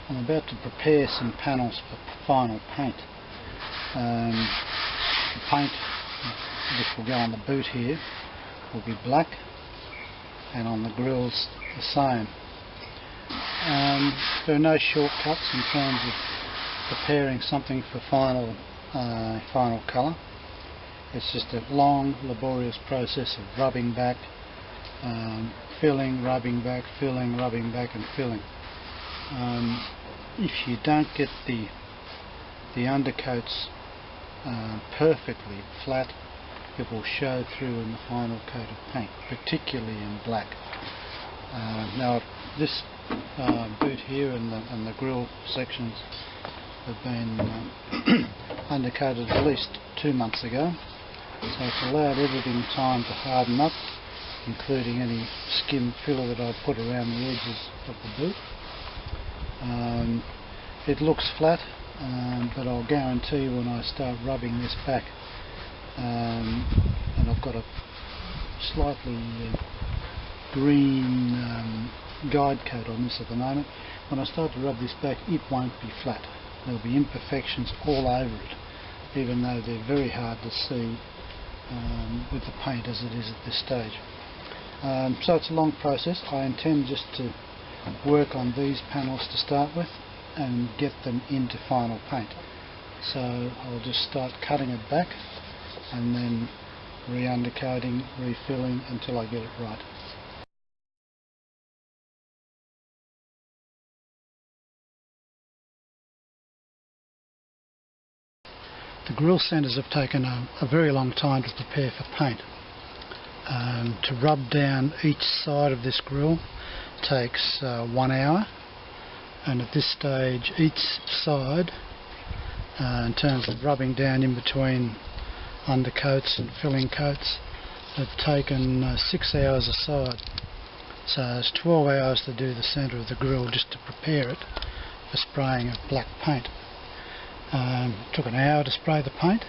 I'm about to prepare some panels for final paint. The paint which will go on the boot here will be black, and on the grills the same. There are no shortcuts in terms of preparing something for final colour. It's just a long, laborious process of rubbing back, filling, rubbing back, filling, rubbing back and filling. If you don't get the undercoats perfectly flat, it will show through in the final coat of paint, particularly in black. Now this boot here and the grill sections have been undercoated at least 2 months ago, so it's allowed everything time to harden up, including any skim filler that I've put around the edges of the boot. It looks flat, but I'll guarantee when I start rubbing this back, and I've got a slightly green guide coat on this at the moment, when I start to rub this back it won't be flat. There'll be imperfections all over it, even though they're very hard to see with the paint as it is at this stage. So it's a long process. I intend just to work on these panels to start with and get them into final paint. So I'll just start cutting it back and then re-undercoating, refilling until I get it right. The grill centres have taken a very long time to prepare for paint. To rub down each side of this grill takes 1 hour, and at this stage each side, in terms of rubbing down in between undercoats and filling coats, have taken 6 hours a side. So it's 12 hours to do the centre of the grill just to prepare it for spraying of black paint. Took an hour to spray the paint,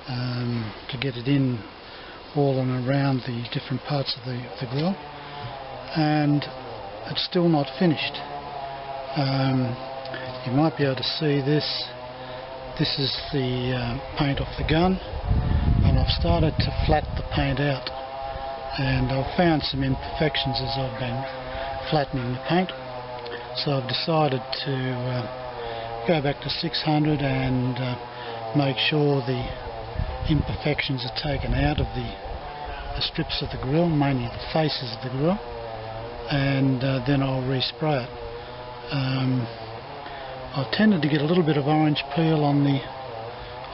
to get it in all and around the different parts of the grill, and it's still not finished. You might be able to see this. This is the paint off the gun, and I've started to flat the paint out, and I've found some imperfections as I've been flattening the paint, so I've decided to go back to 600 and make sure the imperfections are taken out of the strips of the grill, mainly the faces of the grill, and then I'll respray it. I tended to get a little bit of orange peel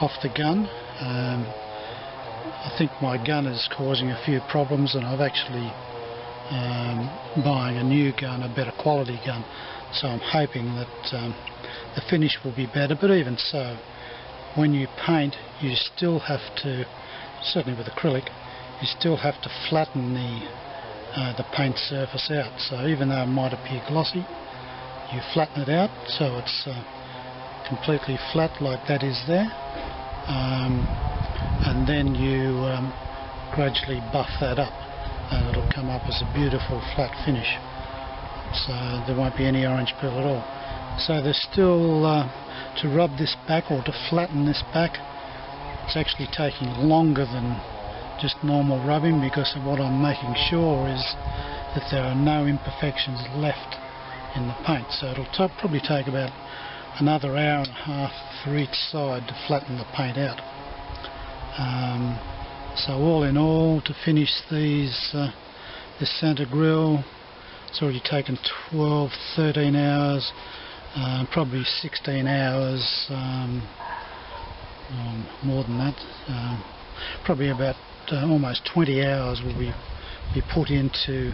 off the gun. I think my gun is causing a few problems, and I've actually buying a new gun, a better quality gun, so I'm hoping that the finish will be better. But even so, when you paint, you still have to, certainly with acrylic, you still have to flatten the paint surface out. So even though it might appear glossy, you flatten it out so it's completely flat like that is there, and then you gradually buff that up, and it'll come up as a beautiful flat finish. So there won't be any orange peel at all. So there's still to rub this back, or to flatten this back, it's actually taking longer than just normal rubbing, because of what I'm making sure is that there are no imperfections left in the paint. So it'll probably take about another hour and a half for each side to flatten the paint out. So all in all, to finish this centre grill, it's already taken 12-13 hours, probably 16 hours, more than that, probably about almost 20 hours will be put into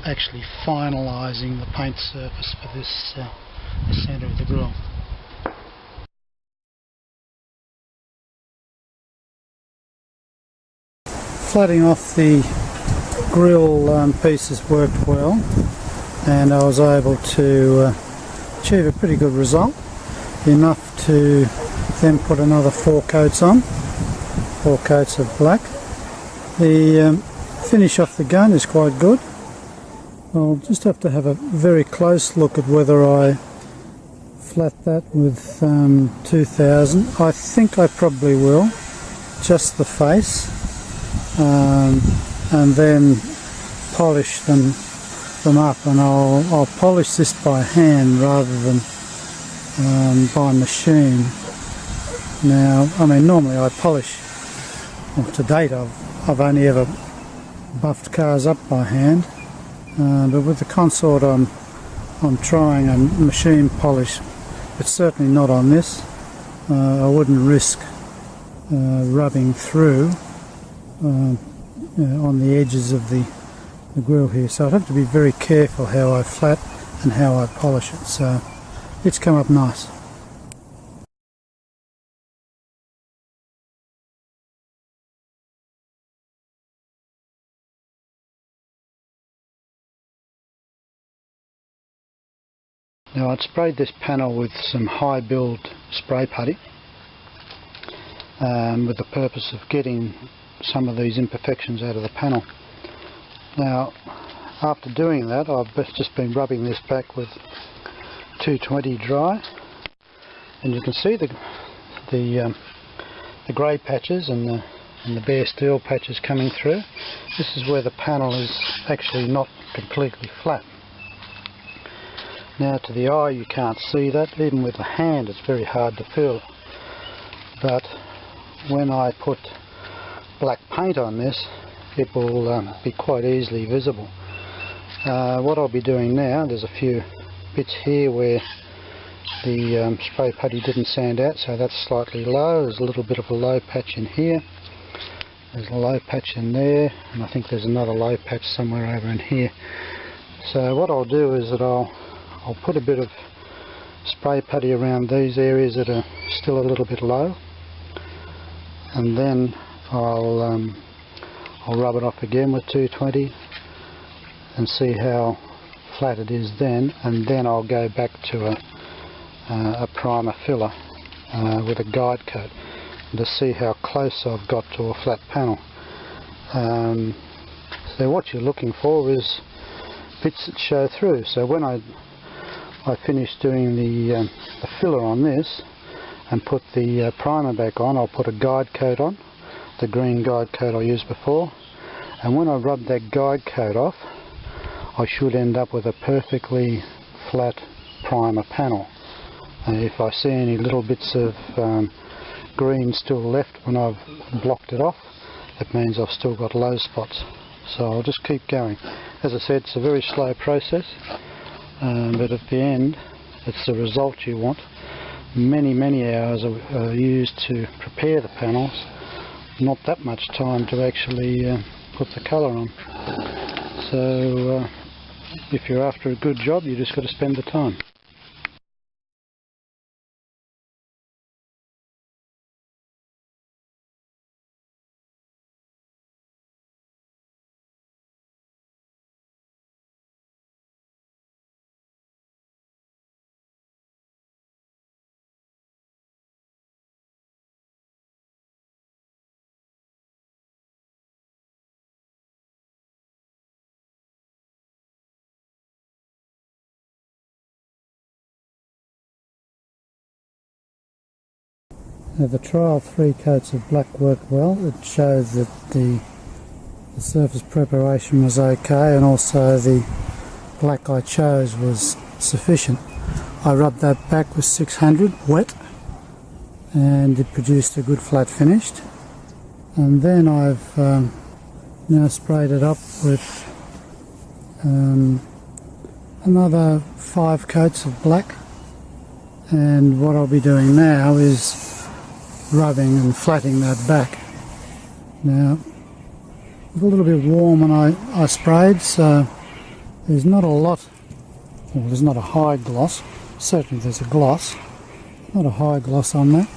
actually finalising the paint surface for this the centre of the grill. Flatting off the grill pieces worked well, and I was able to achieve a pretty good result, enough to then put another 4 coats on, 4 coats of black. The finish off the gun is quite good. I'll just have to have a very close look at whether I flat that with 2000. I think I probably will, just the face, and then polish them up, and I'll polish this by hand rather than by machine. Now, I mean, normally I polish, well, to date I've only ever buffed cars up by hand, but with the Consort I'm trying a machine polish, but certainly not on this. I wouldn't risk rubbing through on the edges of the grill here, so I'd have to be very careful how I flat and how I polish it. So it's come up nice. Now, I'd sprayed this panel with some high build spray putty with the purpose of getting some of these imperfections out of the panel. Now, after doing that, I've just been rubbing this back with 220 dry, and you can see the grey patches and the bare steel patches coming through. This is where the panel is actually not completely flat. Now, to the eye you can't see that. Even with the hand it's very hard to feel, but when I put black paint on this, it will be quite easily visible. What I'll be doing now, there's a few bits here where the spray putty didn't sand out, so that's slightly low. There's a little bit of a low patch in here, there's a low patch in there, and I think there's another low patch somewhere over in here. So what I'll do is that I'll put a bit of spray putty around these areas that are still a little bit low, and then I'll rub it off again with 220 and see how flat it is then, and then I'll go back to a primer filler with a guide coat to see how close I've got to a flat panel. So what you're looking for is bits that show through. So when I finish doing the filler on this and put the primer back on, I'll put a guide coat on, the green guide coat I used before, and when I rub that guide coat off, I should end up with a perfectly flat primer panel. If I see any little bits of green still left when I've blocked it off, that means I've still got low spots. So I'll just keep going. As I said, it's a very slow process, but at the end it's the result you want. Many hours are used to prepare the panels, not that much time to actually put the colour on. So if you're after a good job, you just got to spend the time. Now, the trial 3 coats of black worked well. It shows that the surface preparation was okay, and also the black I chose was sufficient. I rubbed that back with 600 wet, and it produced a good flat finish. And then I've now sprayed it up with another 5 coats of black, and what I'll be doing now is rubbing and flatting that back. Now, it was a little bit warm when I sprayed, so there's not a lot, well, there's not a high gloss. Certainly there's a gloss, not a high gloss on that,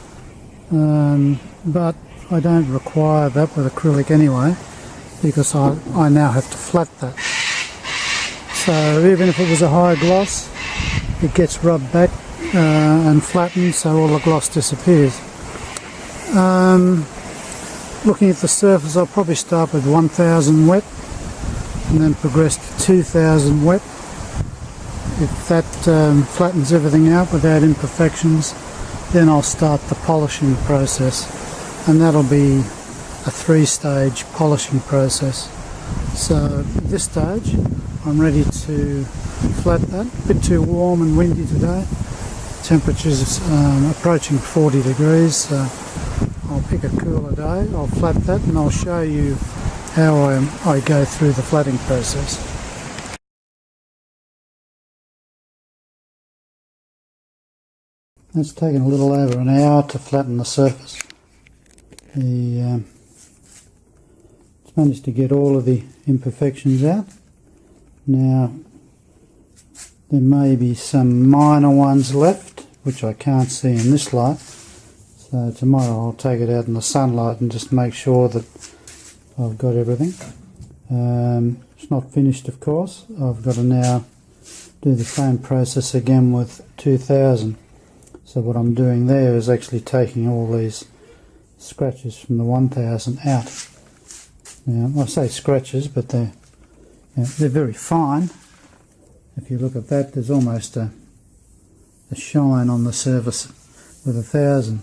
but I don't require that with acrylic anyway, because I now have to flat that. So even if it was a high gloss, it gets rubbed back and flattened, so all the gloss disappears. Looking at the surface, I'll probably start with 1000 wet and then progress to 2000 wet. If that flattens everything out without imperfections, then I'll start the polishing process, and that'll be a 3-stage polishing process. So at this stage I'm ready to flat that. A bit too warm and windy today. Temperature's approaching 40 degrees, so I'll pick a cooler day, I'll flat that, and I'll show you how I go through the flatting process. It's taken a little over an hour to flatten the surface. It's managed to get all of the imperfections out. Now there may be some minor ones left which I can't see in this light, so tomorrow I'll take it out in the sunlight and just make sure that I've got everything. It's not finished, of course. I've got to now do the same process again with 2000. So what I'm doing there is actually taking all these scratches from the 1000 out. Now I say scratches, but they're very fine. If you look at that, there's almost a shine on the surface with 1000.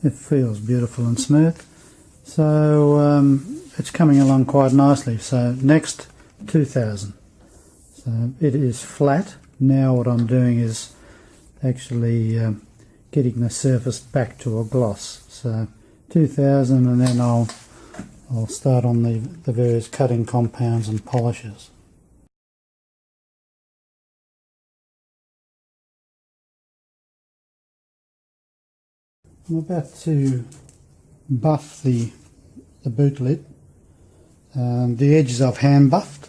It feels beautiful and smooth. So it's coming along quite nicely. So next, 2000. So it is flat. Now what I'm doing is actually getting the surface back to a gloss. So 2000, and then I'll start on the various cutting compounds and polishes. I'm about to buff the boot lid. The edges I've hand buffed,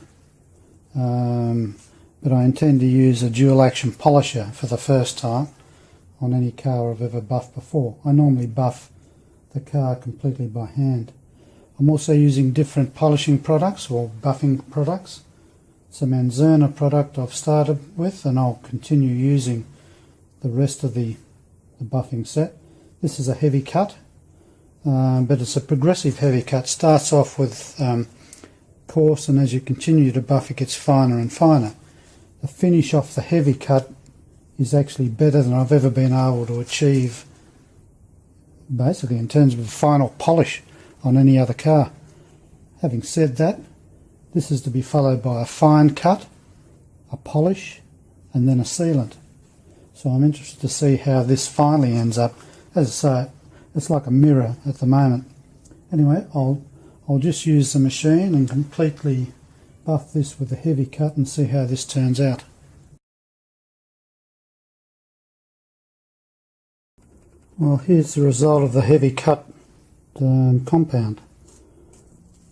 but I intend to use a dual action polisher for the first time on any car I've ever buffed before. I normally buff the car completely by hand. I'm also using different polishing products or buffing products. It's a Manzana product I've started with, and I'll continue using the rest of the buffing set. This is a heavy cut, but it's a progressive heavy cut. Starts off with coarse, and as you continue to buff it gets finer and finer. The finish off the heavy cut is actually better than I've ever been able to achieve, basically in terms of the final polish on any other car. Having said that, this is to be followed by a fine cut, a polish, and then a sealant. So I'm interested to see how this finally ends up. As I say, it's like a mirror at the moment. Anyway, I'll just use the machine and completely buff this with a heavy cut and see how this turns out. Well, here's the result of the heavy cut compound.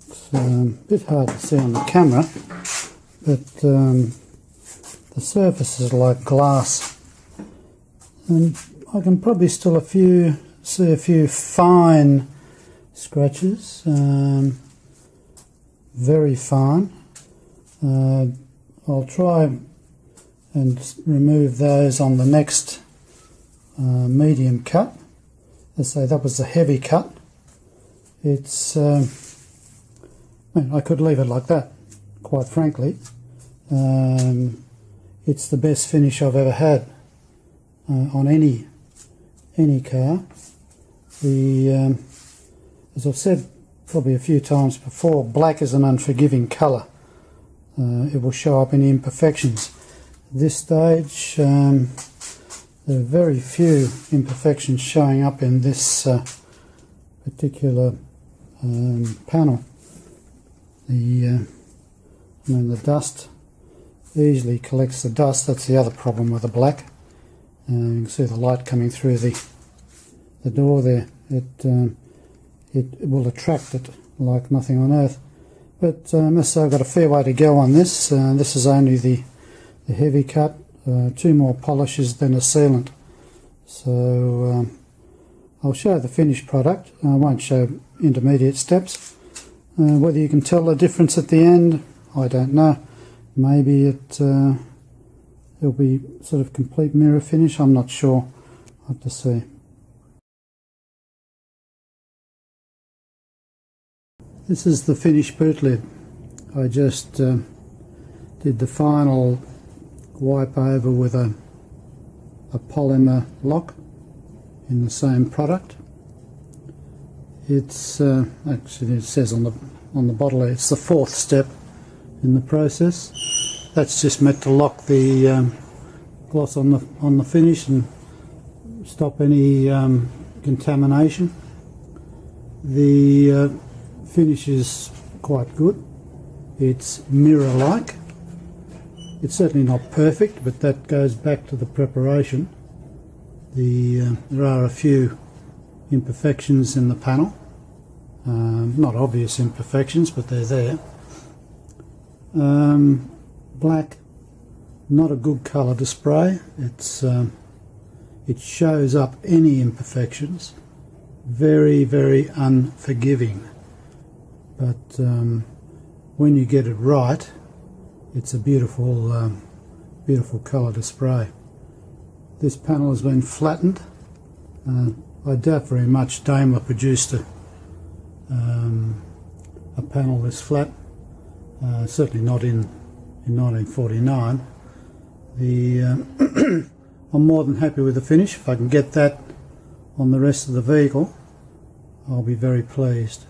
It's a bit hard to see on the camera, but the surface is like glass, and I can probably still see a few fine scratches, very fine. I'll try and remove those on the next medium cut. As I say, that was a heavy cut. It's I could leave it like that, quite frankly. It's the best finish I've ever had on any car. As I've said probably a few times before, black is an unforgiving colour. It will show up in imperfections. At this stage, there are very few imperfections showing up in this particular panel. The dust easily collects the dust. That's the other problem with the black. You can see the light coming through the door there. It will attract it like nothing on earth. But I've got a fair way to go on this. This is only the heavy cut. 2 more polishes, then a sealant. So I'll show the finished product. I won't show intermediate steps. Whether you can tell the difference at the end, I don't know. Maybe it'll be sort of complete mirror finish. I'm not sure. I'll have to see. This is the finished boot lid. I just did the final wipe over with a polymer lock in the same product. It's actually, it says on the bottle there, it's the 4th step in the process. That's just meant to lock the gloss on the finish and stop any contamination. The finish is quite good. It's mirror-like. It's certainly not perfect, but that goes back to the preparation. There are a few imperfections in the panel. Not obvious imperfections, but they're there. Black, not a good colour to spray. It shows up any imperfections. Very, very unforgiving. But when you get it right, it's a beautiful, beautiful colour to spray. This panel has been flattened. I doubt very much Daimler produced a panel this flat. Certainly not in 1949. I'm more than happy with the finish. If I can get that on the rest of the vehicle, I'll be very pleased.